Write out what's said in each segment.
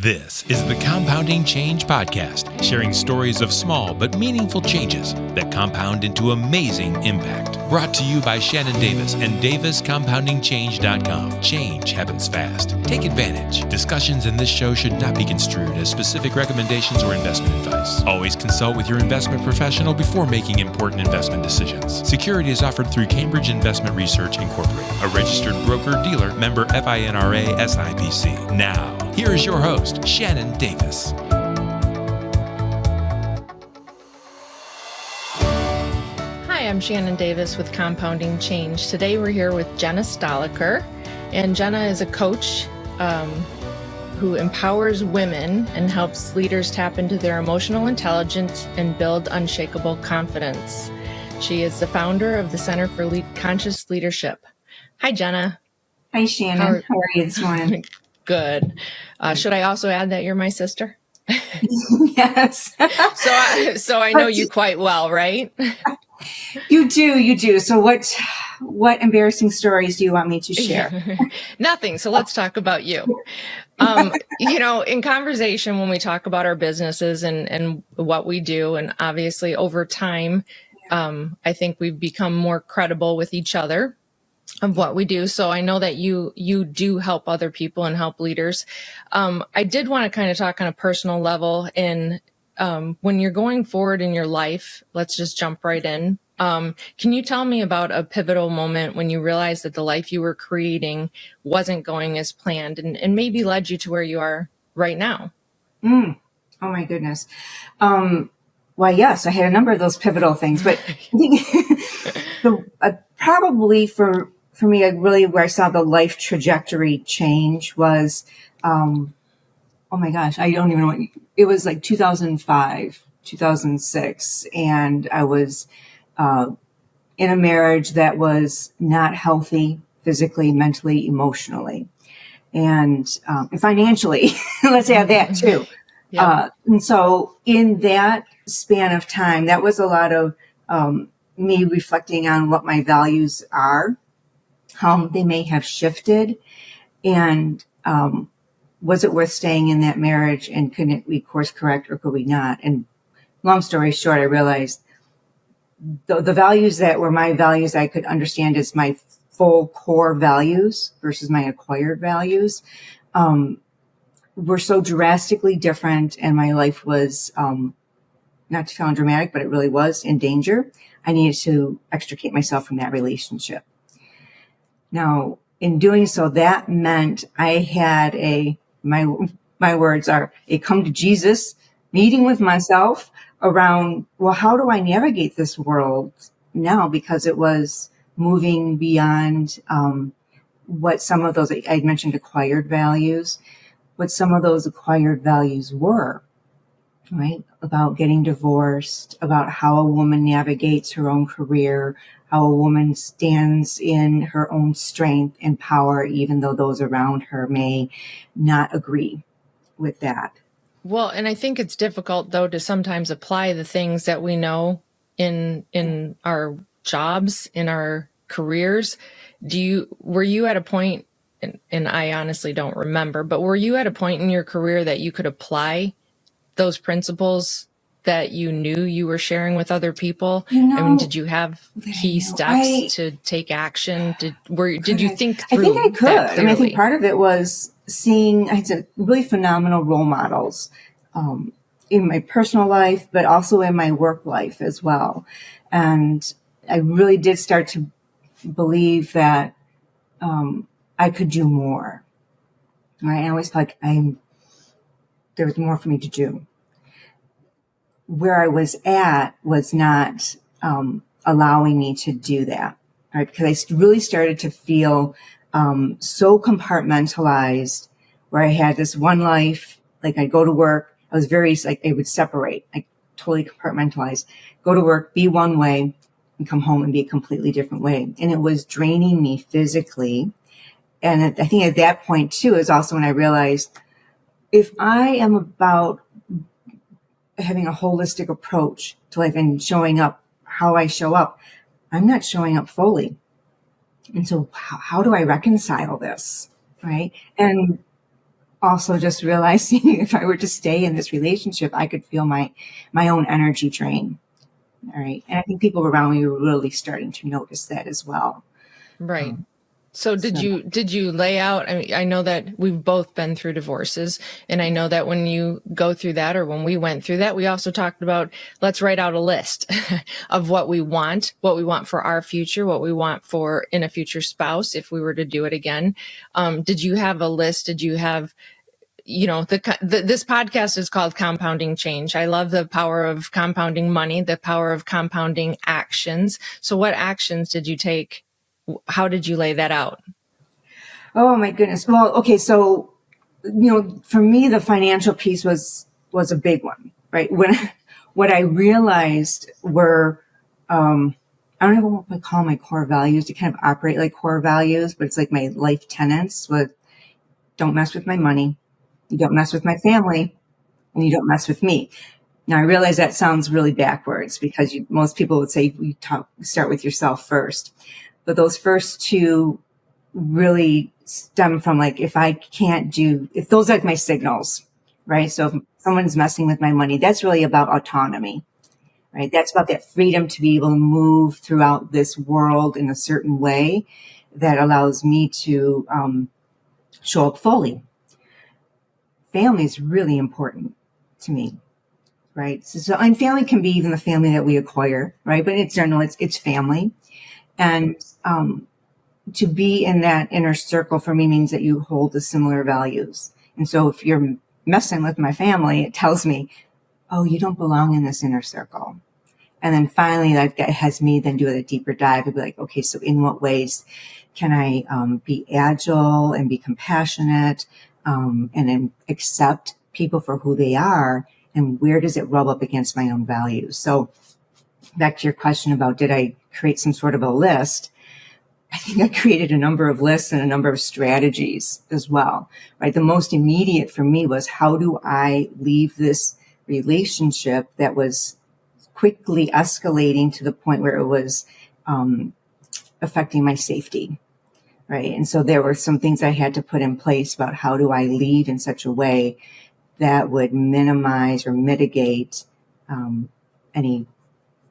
This is the Compounding Change Podcast, sharing stories of small but meaningful changes that compound into amazing impact. Brought to you by Shannon Davis and DavisCompoundingChange.com. Change happens fast. Take advantage. Discussions in this show should not be construed as specific recommendations or investment advice. Always consult with your investment professional before making important investment decisions. Security is offered through Cambridge Investment Research Incorporated, a registered broker-dealer, member FINRA SIPC. Now, here is your host, Shannon Davis. Hi, I'm Shannon Davis with Compounding Change. Today we're here with Jenna Stoliker, and Jenna is a coach who empowers women and helps leaders tap into their emotional intelligence and build unshakable confidence. She is the founder of the Center for Conscious Leadership. Hi, Jenna. Hi, Shannon. How are you this morning? Good. Should I also add that you're my sister? Yes. So I know you quite well, right? You do. So what embarrassing stories do you want me to share? Nothing. So let's talk about you. In conversation, when we talk about our businesses and what we do, and obviously over time, I think we've become more credible with each other of what we do. So I know that you do help other people and help leaders. I did want to kind of talk on a personal level, and when you're going forward in your life, let's just jump right in. Can you tell me about a pivotal moment when you realized that the life you were creating wasn't going as planned and maybe led you to where you are right now? Oh my goodness. Well, yes, I had a number of those pivotal things, but probably for me, really where I saw the life trajectory change was, oh my gosh, I don't even know it was like 2005, 2006. And I was, in a marriage that was not healthy physically, mentally, emotionally, and financially. Let's add that too. Yeah. And so in that span of time, that was a lot of, me reflecting on what my values are, how they may have shifted, and was it worth staying in that marriage, and could we course correct or could we not? And long story short, I realized the values that were my values I could understand as my full core values versus my acquired values were so drastically different, and my life was, not to sound dramatic, but it really was in danger. I needed to extricate myself from that relationship. Now, in doing so, that meant I had my words are a come to Jesus meeting with myself around, well, how do I navigate this world now? Because it was moving beyond what some of those, I mentioned acquired values, what some of those acquired values were. Right? About getting divorced, about how a woman navigates her own career, how a woman stands in her own strength and power, even though those around her may not agree with that. Well, and I think it's difficult, though, to sometimes apply the things that we know in our jobs, in our careers. Were you at a point, and I honestly don't remember, but were you at a point in your career that you could apply those principles that you knew you were sharing with other people? Did you have key steps to take action? Did you think through? I think I could. That clearly? I think part of it was seeing, I had some really phenomenal role models in my personal life, but also in my work life as well. And I really did start to believe that I could do more. Right? I always felt like there was more for me to do. Where I was at was not allowing me to do that, right? Because I really started to feel so compartmentalized, where I had this one life, like I'd go to work, I was very, like, I would separate, like totally compartmentalized, go to work, be one way, and come home and be a completely different way. And it was draining me physically. And I think at that point too is also when I realized, if I am about having a holistic approach to life and showing up how I show up, I'm not showing up fully. And so how do I reconcile this? Right. And also just realizing if I were to stay in this relationship, I could feel my own energy drain. All right. And I think people around me were really starting to notice that as well. Right. So did you lay out, I mean, I know that we've both been through divorces, and I know that when you go through that, or when we went through that, we also talked about, let's write out a list of what we want for our future, what we want for in a future spouse, if we were to do it again. Did you have a list? Did you have, this podcast is called Compounding Change. I love the power of compounding money, the power of compounding actions. So what actions did you take? How did you lay that out? Oh my goodness. Well, okay. So, for me, the financial piece was a big one, right? What I realized were, I don't know what I call my core values. They kind of operate like core values, but it's like my life tenets with, don't mess with my money. You don't mess with my family, and you don't mess with me. Now I realize that sounds really backwards, because most people would say start with yourself first. But those first two really stem from, like, if those are like my signals, right? So if someone's messing with my money, that's really about autonomy, right? That's about that freedom to be able to move throughout this world in a certain way that allows me to show up fully. Family is really important to me, right? So, and family can be even the family that we acquire, right? But in general, it's family. And to be in that inner circle for me means that you hold the similar values. And so if you're messing with my family, it tells me, oh, you don't belong in this inner circle. And then finally, that has me then do a deeper dive and be like, okay, so in what ways can I be agile and be compassionate and then accept people for who they are? And where does it rub up against my own values? So back to your question about, did I create some sort of a list? I think I created a number of lists and a number of strategies as well, right? The most immediate for me was, how do I leave this relationship that was quickly escalating to the point where it was affecting my safety, right? And so there were some things I had to put in place about how do I leave in such a way that would minimize or mitigate any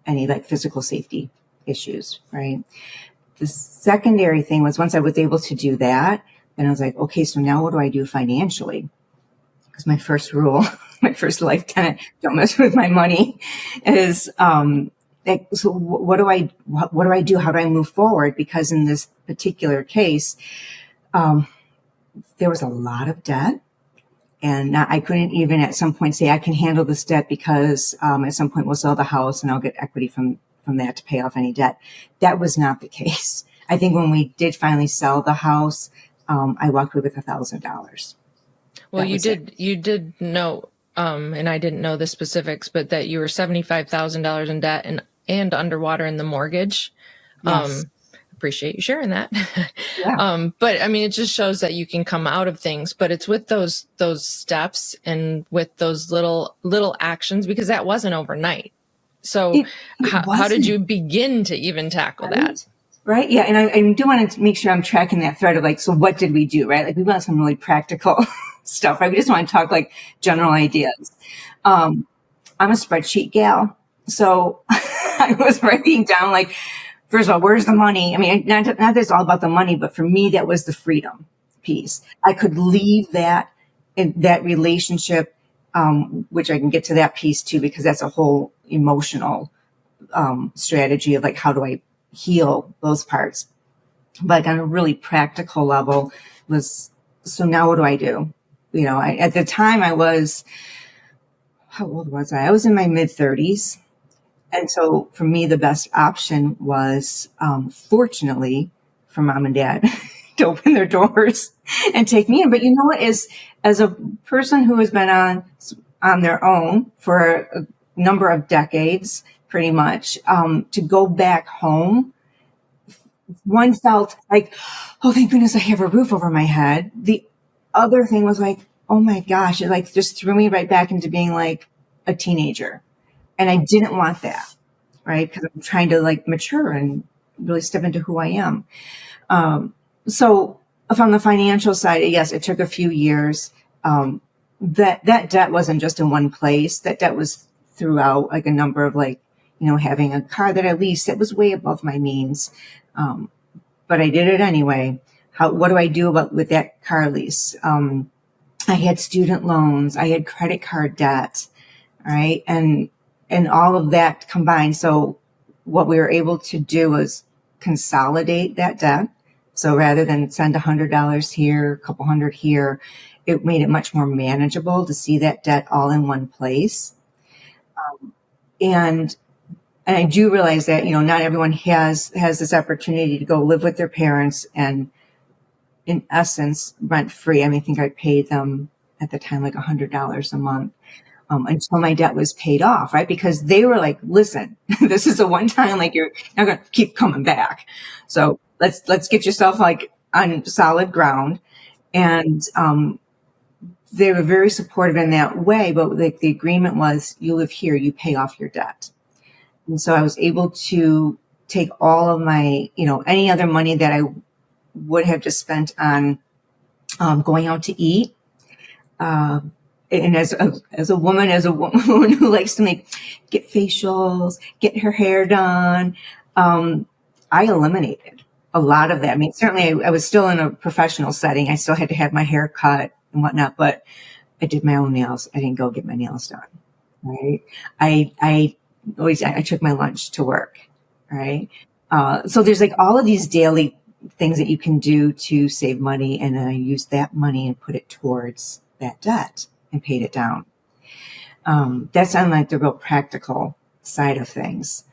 like physical safety issues, right? The secondary thing was, once I was able to do that, then I was like, okay, so now what do I do financially? Because my first rule, my first life tenet, don't mess with my money, is so what do I do? How do I move forward? Because in this particular case, there was a lot of debt. And I couldn't even at some point say I can handle this debt, because at some point we'll sell the house and I'll get equity from that to pay off any debt. That was not the case. I think when we did finally sell the house, I walked away with $1,000. Well, you did know, and I didn't know the specifics, but that you were $75,000 in debt and underwater in the mortgage. Yes. Appreciate you sharing that. Yeah. But I mean, it just shows that you can come out of things, but it's with those steps and with those little actions, because that wasn't overnight. So how did you begin to even tackle that? Right. Yeah. And I do want to make sure I'm tracking that thread of, like, so what did we do? Right. Like, we want some really practical stuff, right? We just want to talk like general ideas. I'm a spreadsheet gal. So I was writing down, like, first of all, where's the money? I mean, not that it's all about the money, but for me, that was the freedom piece. I could leave that in that relationship, which I can get to that piece too, because that's a whole emotional strategy of, like, how do I heal those parts. But on a really practical level was, so now what do I do? At the time how old was I? I was in my mid-30s. And so for me, the best option was, fortunately, for mom and dad to open their doors and take me in. But you know what? As a person who has been on their own for a number of decades, pretty much, to go back home, one felt like, oh, thank goodness I have a roof over my head. The other thing was like, oh my gosh, it like just threw me right back into being like a teenager. And I didn't want that, right? Because I'm trying to like mature and really step into who I am. So from the financial side, yes, it took a few years. that debt wasn't just in one place. That debt was throughout, like a number of, like, having a car that I leased that was way above my means. But I did it anyway. What do I do with that car lease? I had student loans. I had credit card debt, right? And all of that combined. So what we were able to do was consolidate that debt. So rather than send $100 here, a couple hundred here, it made it much more manageable to see that debt all in one place. And I do realize that, not everyone has this opportunity to go live with their parents and, in essence, rent free. I think I paid them at the time like $100 a month until my debt was paid off, right? Because they were like, listen, this is a one time, like, you're not going to keep coming back. So let's get yourself like on solid ground. And they were very supportive in that way. But like the agreement was, you live here, you pay off your debt. And so I was able to take all of my, any other money that I would have just spent on going out to eat. And as a woman who likes to get facials, get her hair done, I eliminated a lot of that. Certainly I was still in a professional setting. I still had to have my hair cut and whatnot, but I did my own nails. I didn't go get my nails done. Right. I took my lunch to work. Right. So there's like all of these daily things that you can do to save money. And then I used that money and put it towards that debt and paid it down. That's on like the real practical side of things.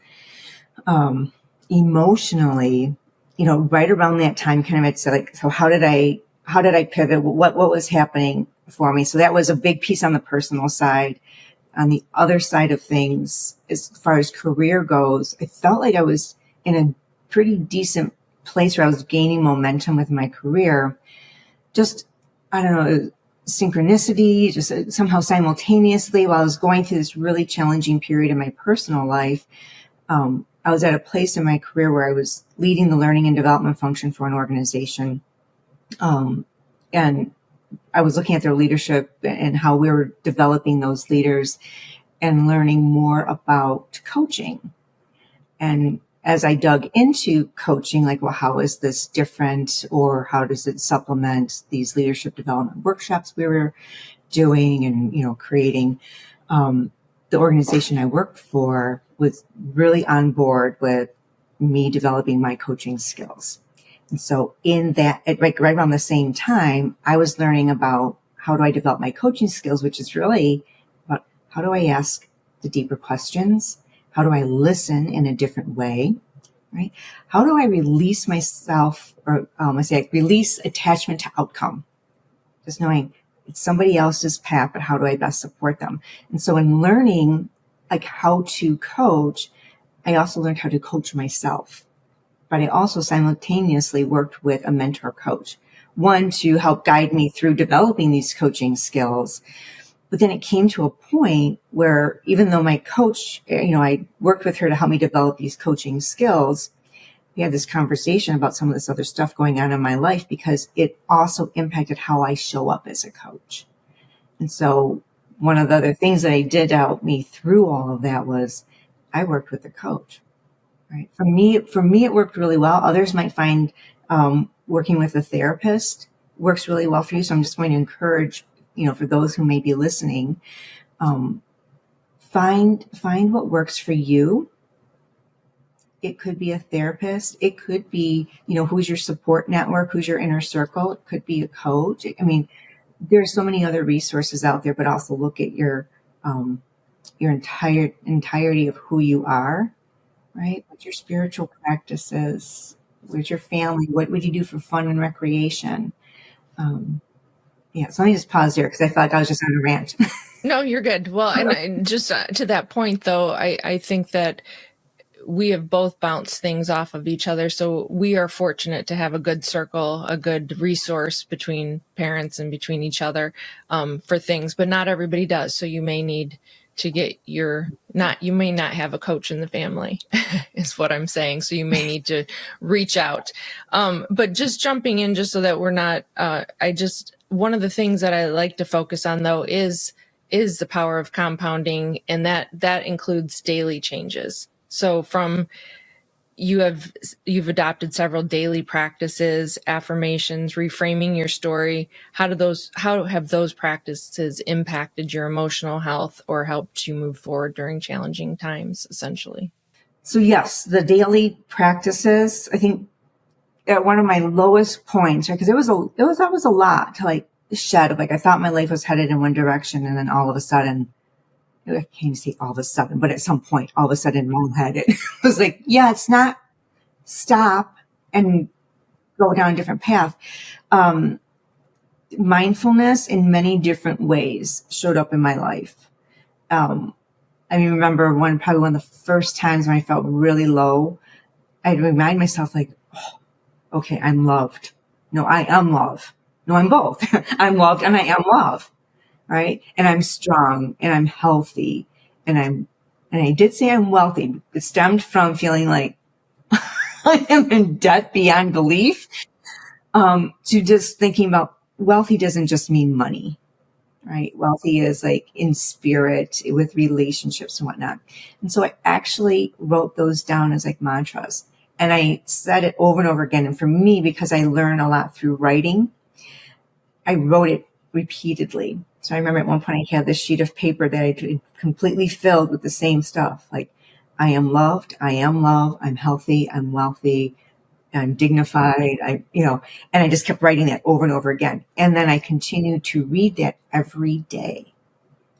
Emotionally, right around that time, kind of, it's like, so how did I pivot? What was happening for me? So that was a big piece on the personal side. On the other side of things, as far as career goes, I felt like I was in a pretty decent place where I was gaining momentum with my career. Just, I don't know, synchronicity, just somehow simultaneously while I was going through this really challenging period in my personal life. I was at a place in my career where I was leading the learning and development function for an organization. And I was looking at their leadership and how we were developing those leaders and learning more about coaching. And as I dug into coaching, like, well, how is this different, or how does it supplement these leadership development workshops we were doing and, creating, the organization I worked for was really on board with me developing my coaching skills. And so in that, right around the same time, I was learning about how do I develop my coaching skills, which is really about how do I ask the deeper questions? How do I listen in a different way? Right? How do I release myself, or release attachment to outcome? Just knowing it's somebody else's path, but how do I best support them? And so in learning like how to coach, I also learned how to coach myself. But I also simultaneously worked with a mentor coach, one to help guide me through developing these coaching skills. But then it came to a point where even though my coach, I worked with her to help me develop these coaching skills, we had this conversation about some of this other stuff going on in my life because it also impacted how I show up as a coach. And so one of the other things that I did to help me through all of that was I worked with a coach. Right. For me, it worked really well. Others might find working with a therapist works really well for you. So I'm just going to encourage, for those who may be listening, find what works for you. It could be a therapist. It could be, who's your support network, who's your inner circle. It could be a coach. There's so many other resources out there, but also look at your entirety of who you are. Right? What's your spiritual practices? Where's your family? What would you do for fun and recreation? So let me just pause here because I felt like I was just on a rant. No, you're good. Well, and just to that point, though, I think that we have both bounced things off of each other. So we are fortunate to have a good circle, a good resource between parents and between each other for things, but not everybody does. So you may need to get you may not have a coach in the family is what I'm saying. So you may need to reach out. But just jumping in, just so that we're not, one of the things that I like to focus on, though, is the power of compounding, and that includes daily changes. So you've adopted several daily practices, affirmations, reframing your story. How have those practices impacted your emotional health or helped you move forward during challenging times, essentially? So yes, the daily practices, I think at one of my lowest points, right? Because that was a lot to like shed. Like I thought my life was headed in one direction, and then all of a sudden, I can't even say all of a sudden, but at some point, all of a sudden in my head, it was like, yeah, it's not stop and go down a different path. Mindfulness in many different ways showed up in my life. I remember probably one of the first times when I felt really low, I'd remind myself like, oh, okay, I'm loved. No, I am love. No, I'm both. I'm loved and I am love. Right. And I'm strong and I'm healthy and I did say I'm wealthy. It stemmed from feeling like I am in debt beyond belief, to just thinking about wealthy doesn't just mean money, right? Wealthy is like in spirit with relationships and whatnot. And so I actually wrote those down as like mantras, and I said it over and over again. And for me, because I learn a lot through writing, I wrote it repeatedly. So I remember at one point I had this sheet of paper that I completely filled with the same stuff. Like, I am loved. I am love. I'm healthy. I'm wealthy. I'm dignified. And I just kept writing that over and over again. And then I continued to read that every day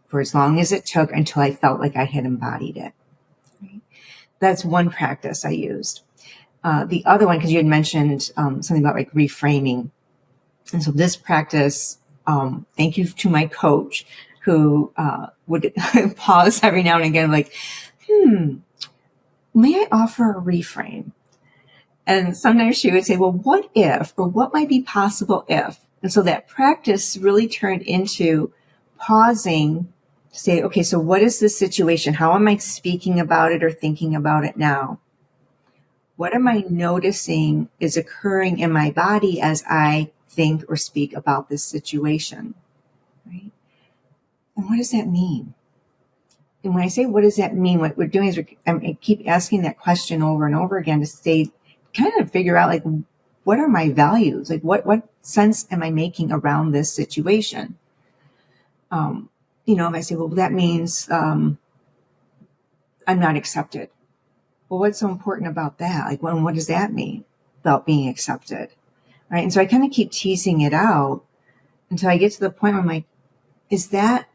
for as long as it took until I felt like I had embodied it. Right? That's one practice I used. The other one, because you had mentioned something about like reframing. And so this practice, thank you to my coach who would pause every now and again, like, may I offer a reframe? And sometimes she would say, well, what if, or what might be possible if? And so that practice really turned into pausing to say, okay, so what is this situation? How am I speaking about it or thinking about it now? What am I noticing is occurring in my body as I think or speak about this situation? Right? And what does that mean? And when I say, what does that mean? What we're doing is I keep asking that question over and over again to say, kind of figure out like, what are my values? Like what sense am I making around this situation? If I say, well, that means, I'm not accepted. Well, what's so important about that? Like, well, what does that mean about being accepted? Right. And so I kind of keep teasing it out until I get to the point where I'm like, is that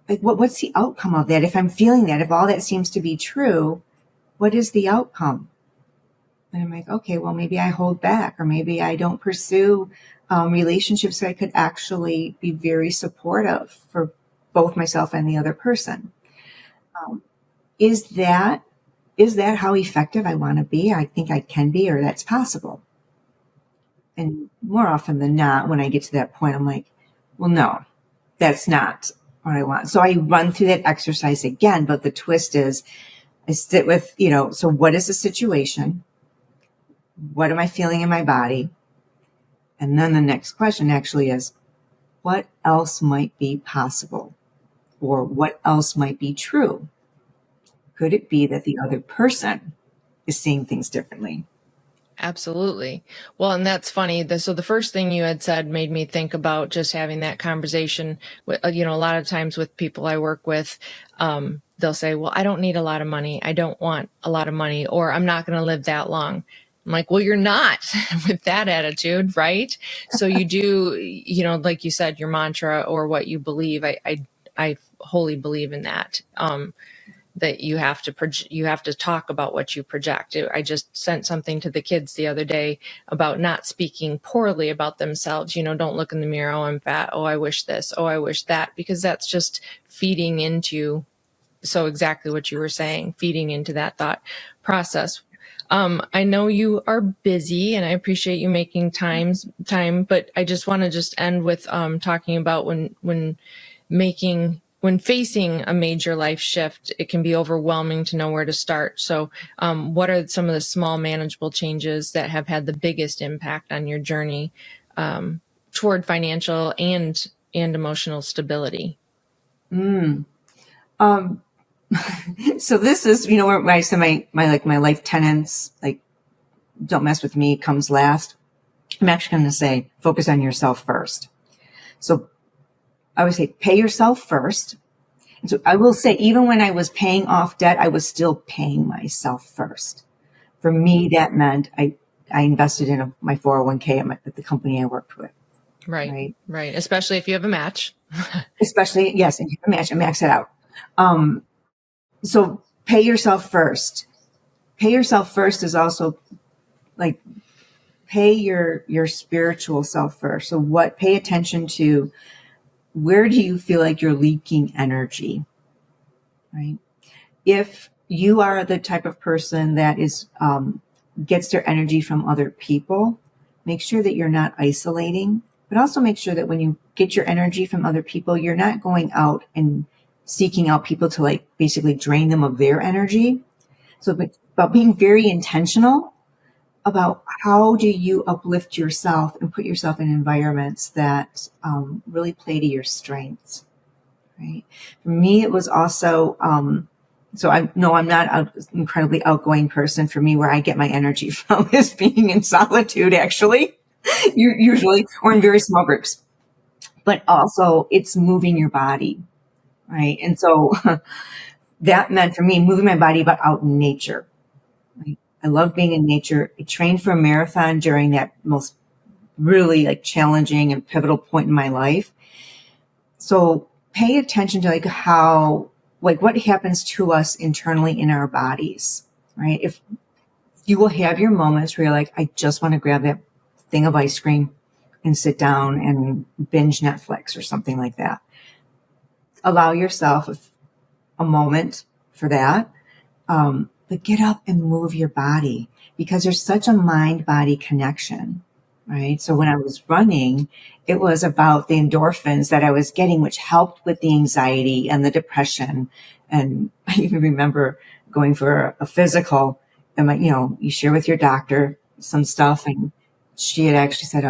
like, what's the outcome of that? If I'm feeling that, if all that seems to be true, what is the outcome? And I'm like, okay, well, maybe I hold back, or maybe I don't pursue relationships that could actually be very supportive for both myself and the other person. Is that how effective I want to be? I think I can be, or that's possible. And more often than not, when I get to that point, I'm like, well, no, that's not what I want. So I run through that exercise again, but the twist is I sit with, so what is the situation? What am I feeling in my body? And then the next question actually is, what else might be possible? Or what else might be true? Could it be that the other person is seeing things differently? Absolutely. Well, and that's funny. So the first thing you had said made me think about just having that conversation with, a lot of times with people I work with, they'll say, well, I don't need a lot of money. I don't want a lot of money, or I'm not going to live that long. I'm like, well, you're not with that attitude, right? So you do, like you said, your mantra or what you believe. I wholly believe in that. That you have to talk about what you project. I just sent something to the kids the other day about not speaking poorly about themselves. Don't look in the mirror. Oh, I'm fat. Oh, I wish this. Oh, I wish that, because that's just feeding into, so exactly what you were saying, feeding into that thought process. I know you are busy and I appreciate you making time, but I just want to end with, talking about when facing a major life shift, it can be overwhelming to know where to start. So what are some of the small manageable changes that have had the biggest impact on your journey toward financial and emotional stability? So this is, where I say my life tenets, like, don't mess with me comes last. I'm actually going to say, focus on yourself first. So I would say, pay yourself first. And so I will say, even when I was paying off debt, I was still paying myself first. For me, that meant I invested in my 401k at the company I worked with. Right. Especially if you have a match. Especially, yes, and max it out. So pay yourself first. Pay yourself first is also like pay your spiritual self first. So pay attention to, where do you feel like you're leaking energy, right? If you are the type of person that is, gets their energy from other people, make sure that you're not isolating, but also make sure that when you get your energy from other people, you're not going out and seeking out people to like basically drain them of their energy. So about being very intentional about how do you uplift yourself and put yourself in environments that really play to your strengths, right? For me, it was also, so I'm not an incredibly outgoing person. For me, where I get my energy from is being in solitude, actually, usually, or in very small groups. But also it's moving your body, right? And so that meant for me moving my body out in nature. Right? I love being in nature. I trained for a marathon during that most really like challenging and pivotal point in my life. So pay attention to what happens to us internally in our bodies, right? If you will have your moments where you're like, I just want to grab that thing of ice cream and sit down and binge Netflix or something like that. Allow yourself a moment for that. But get up and move your body, because there's such a mind-body connection, right? So when I was running, it was about the endorphins that I was getting, which helped with the anxiety and the depression. And I even remember going for a physical, and you share with your doctor some stuff, and she had actually said,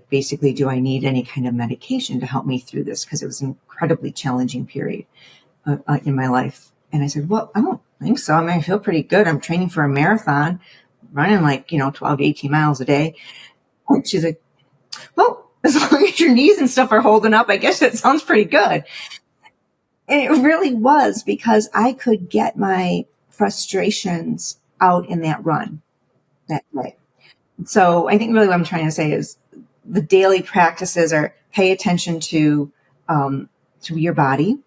basically, do I need any kind of medication to help me through this? Because it was an incredibly challenging period in my life. And I said, well, I don't think so. I mean, I feel pretty good. I'm training for a marathon, running 12 to 18 miles a day. And she's like, well, as long as your knees and stuff are holding up, I guess that sounds pretty good. And it really was, because I could get my frustrations out in that run that day. So I think really what I'm trying to say is the daily practices are pay attention to your body.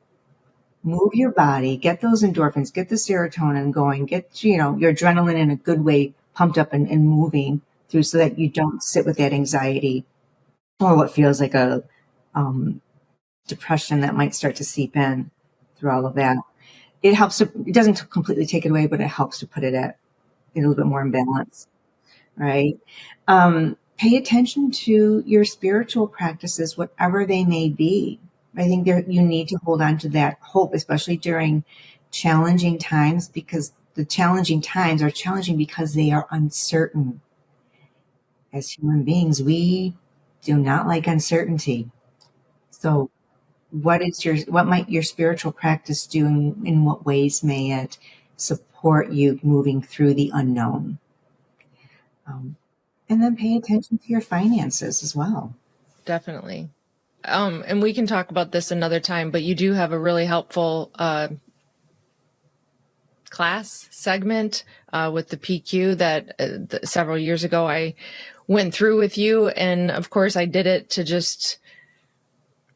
Move your body, get those endorphins, get the serotonin going, get, your adrenaline in a good way pumped up and moving through, so that you don't sit with that anxiety or what feels like a depression that might start to seep in through all of that. It helps it doesn't completely take it away, but it helps to put it in a little bit more in balance, right? Pay attention to your spiritual practices, whatever they may be. I think you need to hold on to that hope, especially during challenging times, because the challenging times are challenging because they are uncertain. As human beings, we do not like uncertainty. So what might your spiritual practice do? In what ways may it support you moving through the unknown? And then pay attention to your finances as well. Definitely. And we can talk about this another time, but you do have a really helpful class segment with the PQ that several years ago I went through with you. And of course I did it to just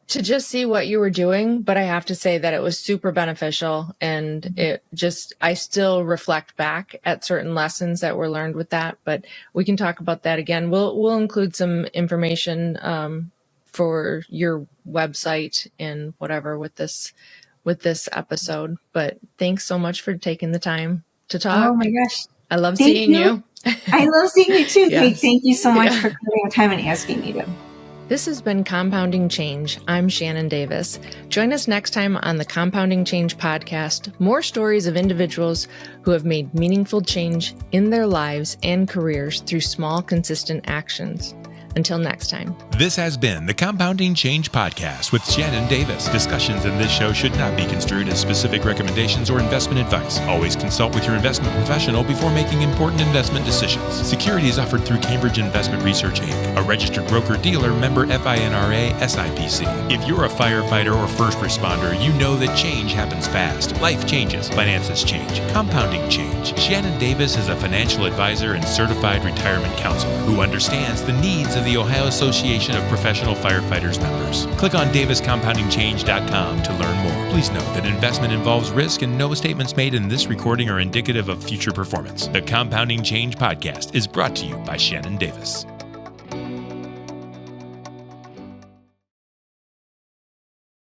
see what you were doing. But I have to say that it was super beneficial, and I still reflect back at certain lessons that were learned with that, but we can talk about that again. We'll include some information for your website and whatever with this episode. But thanks so much for taking the time to talk. Oh my gosh. I love seeing you. I love seeing you too. Yes. Thank you so much for taking the time and asking me to. This has been Compounding Change. I'm Shannon Davis. Join us next time on the Compounding Change podcast. More stories of individuals who have made meaningful change in their lives and careers through small, consistent actions. Until next time. This has been the Compounding Change Podcast with Shannon Davis. Discussions in this show should not be construed as specific recommendations or investment advice. Always consult with your investment professional before making important investment decisions. Securities offered through Cambridge Investment Research, Inc., a registered broker-dealer, member FINRA, SIPC. If you're a firefighter or first responder, you know that change happens fast. Life changes, finances change, compounding change. Shannon Davis is a financial advisor and certified retirement counselor who understands the needs of the Ohio Association of Professional Firefighters members. Click on daviscompoundingchange.com to learn more. Please note that investment involves risk and no statements made in this recording are indicative of future performance. The Compounding Change Podcast is brought to you by Shannon Davis.